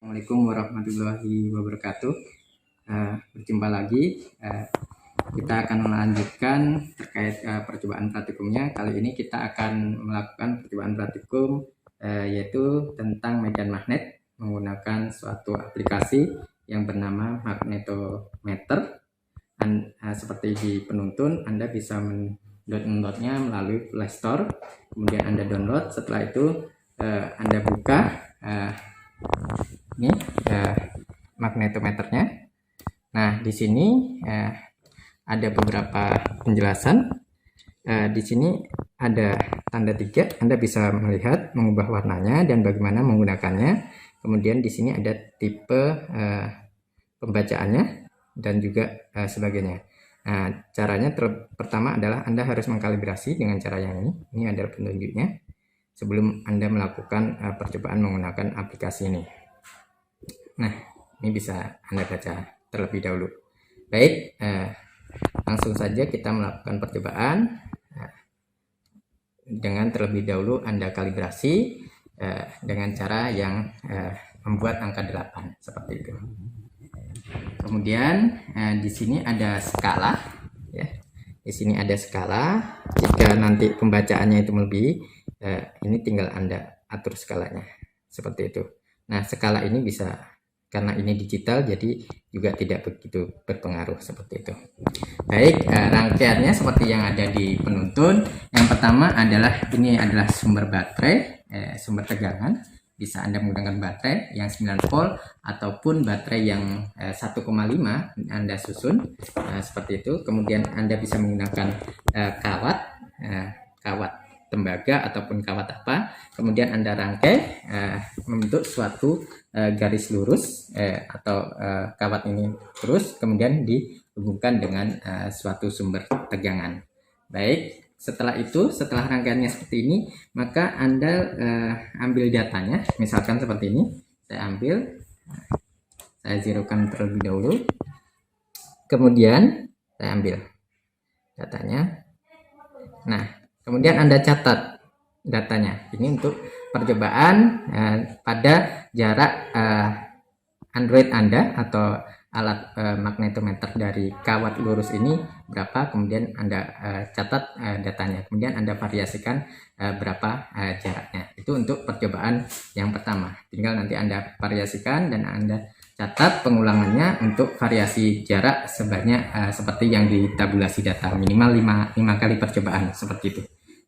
Assalamualaikum warahmatullahi wabarakatuh. Berjumpa lagi. Kita akan melanjutkan terkait percobaan praktikumnya. Kali ini kita akan melakukan percobaan praktikum yaitu tentang medan magnet menggunakan suatu aplikasi yang bernama magnetometer. Seperti di penuntun, Anda bisa mendownloadnya melalui Play Store. Kemudian Anda download. Setelah itu Anda buka. Ini magnetometernya. Nah, di sini ada beberapa penjelasan. Di sini ada tanda 3. Anda bisa melihat mengubah warnanya dan bagaimana menggunakannya. Kemudian di sini ada tipe pembacaannya dan juga sebagainya. Nah, caranya pertama adalah Anda harus mengkalibrasi dengan cara yang ini. Ini adalah petunjuknya sebelum Anda melakukan percobaan menggunakan aplikasi ini. Nah, ini bisa Anda baca terlebih dahulu. Baik, langsung saja kita melakukan percobaan. Dengan terlebih dahulu Anda kalibrasi dengan cara yang membuat angka 8 seperti itu. Kemudian di sini ada skala, ya. Di sini ada skala. Jika nanti pembacaannya itu melebihi, ini tinggal Anda atur skalanya seperti itu. Nah, skala ini bisa, karena ini digital, jadi juga tidak begitu berpengaruh seperti itu. Baik, rangkaiannya seperti yang ada di penuntun. Yang pertama adalah ini adalah sumber baterai, sumber tegangan. Bisa Anda menggunakan baterai yang 9 volt ataupun baterai yang 1,5 Anda susun seperti itu. Kemudian Anda bisa menggunakan kawat tembaga ataupun kawat apa. Kemudian Anda rangkai membentuk suatu garis lurus atau kawat ini terus, kemudian dihubungkan dengan suatu sumber tegangan. Baik, setelah rangkaiannya seperti ini, maka Anda ambil datanya. Misalkan seperti ini, saya zerokan terlebih dahulu, kemudian saya ambil datanya. Nah, kemudian Anda catat datanya. Ini untuk percobaan pada jarak Android Anda atau alat magnetometer dari kawat lurus ini berapa, kemudian Anda catat datanya. Kemudian Anda variasikan berapa jaraknya. Itu untuk percobaan yang pertama. Tinggal nanti Anda variasikan dan Anda catat pengulangannya untuk variasi jarak sebanyak seperti yang di tabulasi data, minimal 5 kali percobaan seperti itu.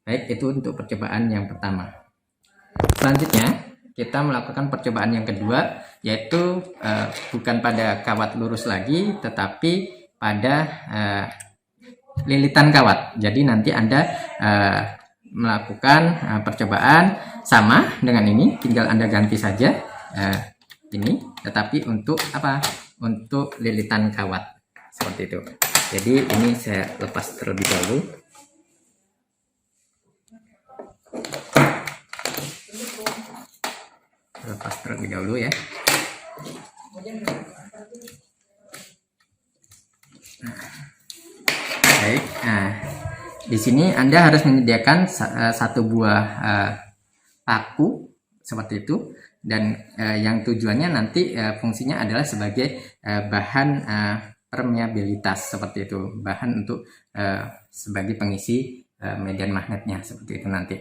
Baik, itu untuk percobaan yang pertama. Selanjutnya kita melakukan percobaan yang kedua, yaitu bukan pada kawat lurus lagi, tetapi pada lilitan kawat. Jadi nanti Anda melakukan percobaan sama dengan ini, tinggal Anda ganti saja ini, tetapi untuk apa? Untuk lilitan kawat seperti itu. Jadi ini saya lepas terlebih dahulu. Ya. Baik, di sini Anda harus menyediakan satu buah paku seperti itu, dan yang tujuannya nanti fungsinya adalah sebagai bahan permeabilitas seperti itu, bahan untuk sebagai pengisi medan magnetnya seperti itu nanti.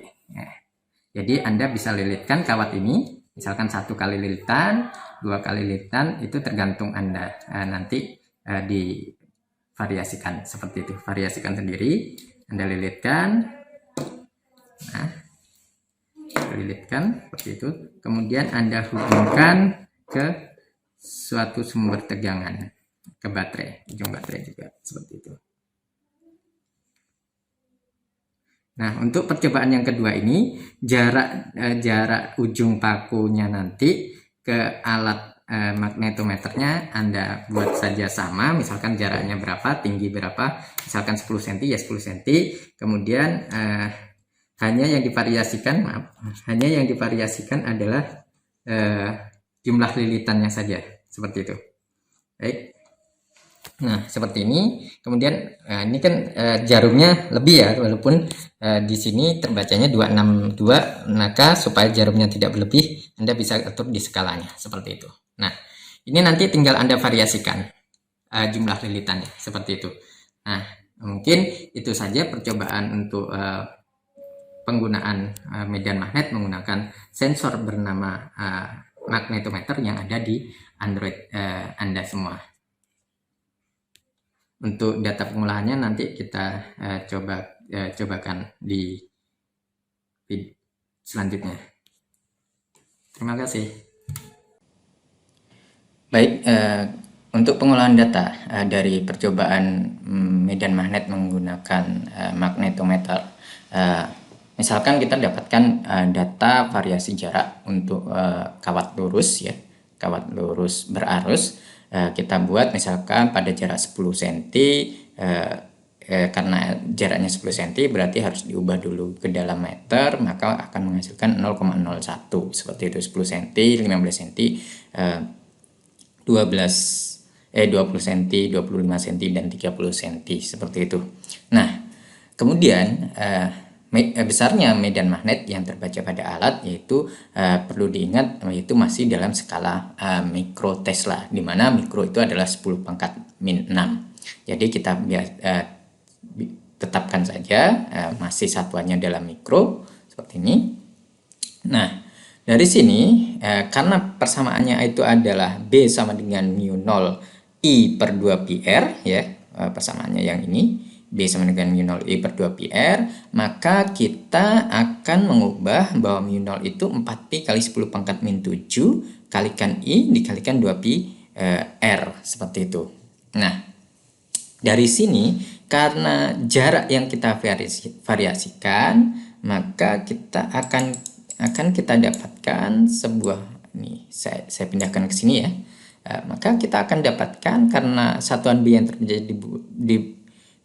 Jadi Anda bisa lilitkan kawat ini, misalkan 1 kali lilitan, 2 kali lilitan, itu tergantung Anda. Nanti divariasikan seperti itu, variasikan sendiri. Anda lilitkan, lilitkan seperti itu. Kemudian Anda hubungkan ke suatu sumber tegangan, ke baterai, ujung baterai juga seperti itu. Nah, untuk percobaan yang kedua ini, jarak ujung pakunya nanti ke alat magnetometernya Anda buat saja sama. Misalkan jaraknya berapa, tinggi berapa, misalkan 10 cm ya 10 cm. Kemudian hanya yang divariasikan adalah jumlah lilitannya saja, seperti itu. Baik. Nah, seperti ini. Kemudian ini kan jarumnya lebih ya, walaupun di sini terbacanya 262, maka supaya jarumnya tidak berlebih, Anda bisa atur di skalanya seperti itu. Nah, ini nanti tinggal Anda variasikan jumlah lilitan ya, seperti itu. Nah, mungkin itu saja percobaan untuk penggunaan medan magnet menggunakan sensor bernama magnetometer yang ada di Android Anda semua. Untuk data pengolahannya nanti kita cobakan di video selanjutnya. Terima kasih. Baik, untuk pengolahan data dari percobaan medan magnet menggunakan magnetometer, misalkan kita dapatkan data variasi jarak untuk kawat lurus ya, kawat lurus berarus. Kita buat misalkan pada jarak 10 cm, karena jaraknya 10 cm berarti harus diubah dulu ke dalam meter, maka akan menghasilkan 0,01 seperti itu. 10 cm, 15 cm, 20 cm, 25 cm, dan 30 cm seperti itu. Nah, kemudian besarnya medan magnet yang terbaca pada alat yaitu perlu diingat yaitu masih dalam skala mikro Tesla, di mana mikro itu adalah 10⁻⁶. Jadi kita tetapkan saja masih satuannya dalam mikro seperti ini. Nah, dari sini karena persamaannya itu adalah B sama dengan mu 0 I per 2 pi R ya, persamaannya yang ini B sama dengan mu 0 I per 2 pi R, maka kita akan mengubah bahwa mu 0 itu 4pi kali 10⁻⁷ kalikan I dikalikan 2 pi R seperti itu. Nah, dari sini karena jarak yang kita variasikan, maka kita akan kita dapatkan sebuah, ini saya pindahkan ke sini ya. Maka kita akan dapatkan karena satuan B yang terjadi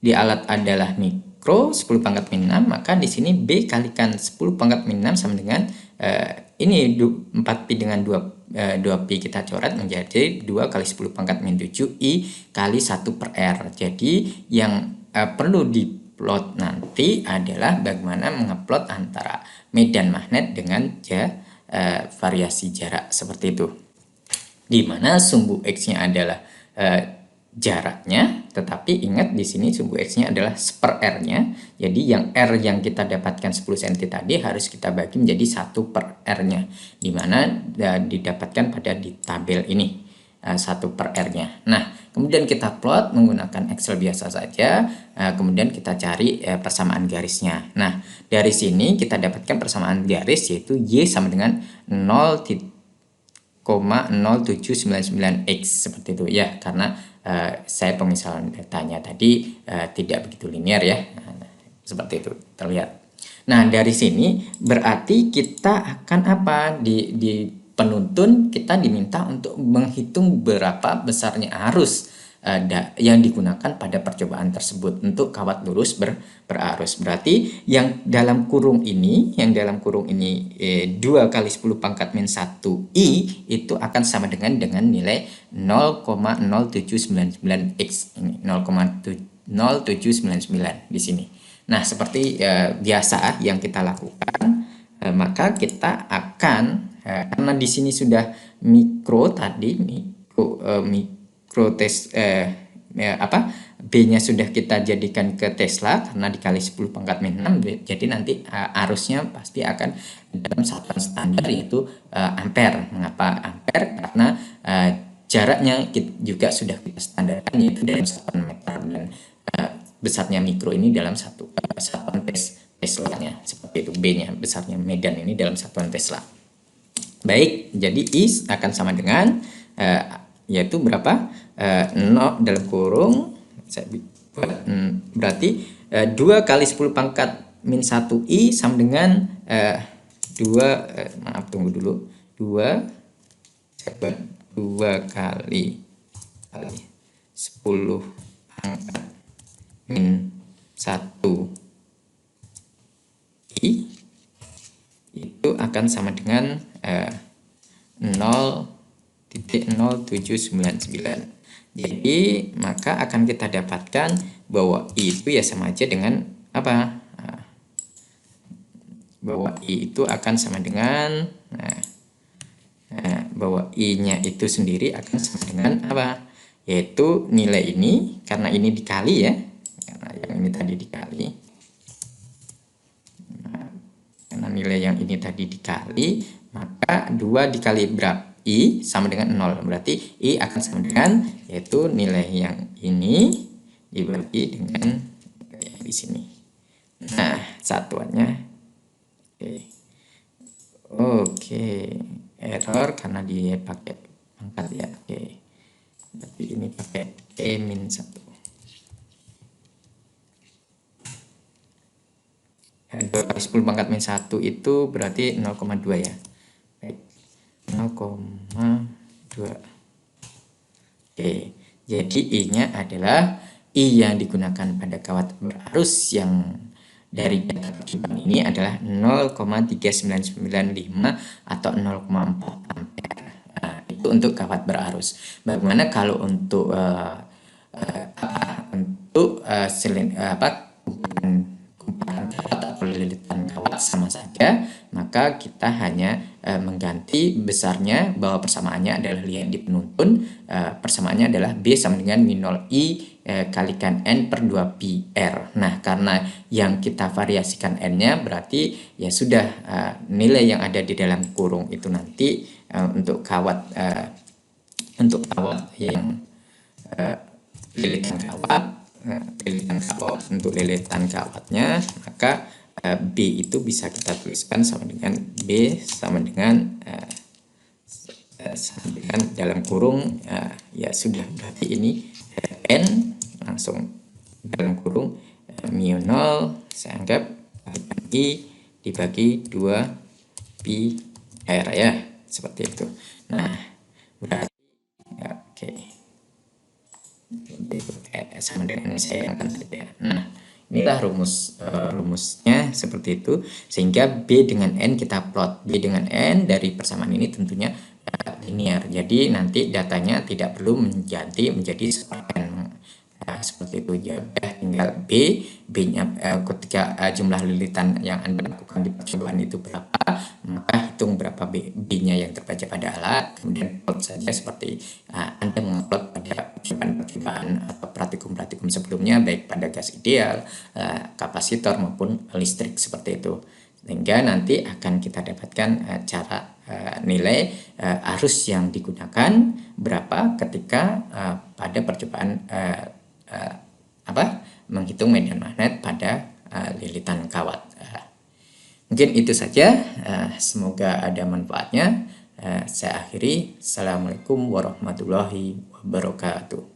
di alat adalah mikro 10⁻⁶, maka di sini B kalikan 10⁻⁶ sama dengan ini 4pi dengan 2pi kita coret menjadi 2 kali 10⁻⁷ I kali 1 per R. Jadi yang perlu diplot nanti adalah bagaimana mengeplot antara medan magnet dengan variasi jarak seperti itu, di mana sumbu X-nya adalah jaraknya, tetapi ingat di sini sumbu X-nya adalah per R-nya. Jadi yang R yang kita dapatkan 10 cm tadi harus kita bagi menjadi 1 per R-nya, di mana didapatkan pada di tabel ini 1 per R-nya. Nah, kemudian kita plot menggunakan Excel biasa saja, kemudian kita cari persamaan garisnya. Nah, dari sini kita dapatkan persamaan garis yaitu Y sama dengan 0,0799X seperti itu ya, karena saya pemisahan datanya tadi tidak begitu linear ya, seperti itu terlihat. Nah, dari sini berarti kita akan apa, di penuntun kita diminta untuk menghitung berapa besarnya arus yang digunakan pada percobaan tersebut untuk kawat lurus berarus. Berarti yang dalam kurung ini 2 kali 10⁻⁻⁰ I itu akan sama dengan nilai 0,0799X ini, 0,0799 di sini. Nah, seperti biasa yang kita lakukan, maka kita akan karena di sini sudah mikro tadi, B-nya sudah kita jadikan ke Tesla karena dikali 10⁻⁶, jadi nanti arusnya pasti akan dalam satuan standar yaitu ampere. Mengapa ampere? Karena jaraknya juga sudah kita standarkan yaitu dalam satuan meter, dan besarnya mikro ini dalam satuan Tesla-nya seperti itu. B-nya besarnya medan ini dalam satuan Tesla. Baik, jadi I akan sama dengan yaitu berapa? 0 dalam kurung, berarti 2 kali 10⁻⁻⁰ I sama dengan 2 kali 10⁻⁻⁰ I itu akan sama dengan 0,0799. Jadi maka akan kita dapatkan bahwa I itu ya sama aja dengan apa? Bahwa I itu akan sama dengan bahwa I-nya itu sendiri akan sama dengan apa? Yaitu nilai ini, karena ini dikali ya, karena yang ini tadi dikali. Nah, karena nilai yang ini tadi dikali, maka 2 dikali berapa? I sama dengan 0. Berarti I akan sama dengan, yaitu nilai yang ini dibagi dengan yang di sini. Nah, satuannya. Oke. Error karena dia pakai pangkat ya. Oke. Berarti ini pakai E-1. 2 kali 10 pangkat min 1 itu berarti 0,2 ya. Baik. 0,2. Oke. Jadi I-nya adalah I yang digunakan pada kawat berarus yang dari data percobaan ini adalah 0,3995 atau 0,4 ampere. Nah, itu untuk kawat berarus. Bagaimana kalau untuk kumparan kawat atau lilitan kawat sama saja, maka kita hanya mengganti besarnya, bahwa persamaannya adalah lihat di penuntun, persamaannya adalah B sama dengan min 0 I kalikan N per 2 pi R. Nah, karena yang kita variasikan N-nya, berarti ya sudah nilai yang ada di dalam kurung itu nanti untuk kawat yang lilitan kawat, untuk lilitan kawatnya, maka B itu bisa kita tuliskan sama dengan B sama dengan dalam kurung ya sudah, berarti ini N langsung dalam kurung mu 0 saya anggap I dibagi 2 pi R ya, seperti itu. Nah, berarti ya, oke. Sama dengan saya akan saja. Nah, inilah rumusnya seperti itu, sehingga B dengan N kita plot. B dengan N dari persamaan ini tentunya linear, jadi nanti datanya tidak perlu menjadi sepadan. Seperti itu ya, tinggal B-nya ketika jumlah lilitan yang Anda lakukan di percobaan itu berapa, maka hitung berapa B-nya yang terbaca pada alat, kemudian plot saja seperti Anda mengupload pada percobaan atau praktikum sebelumnya, baik pada gas ideal, kapasitor maupun listrik, seperti itu. Sehingga nanti akan kita dapatkan cara nilai arus yang digunakan berapa ketika pada percobaan menghitung medan magnet pada lilitan kawat. Mungkin itu saja, semoga ada manfaatnya. Saya akhiri. Assalamualaikum warahmatullahi wabarakatuh.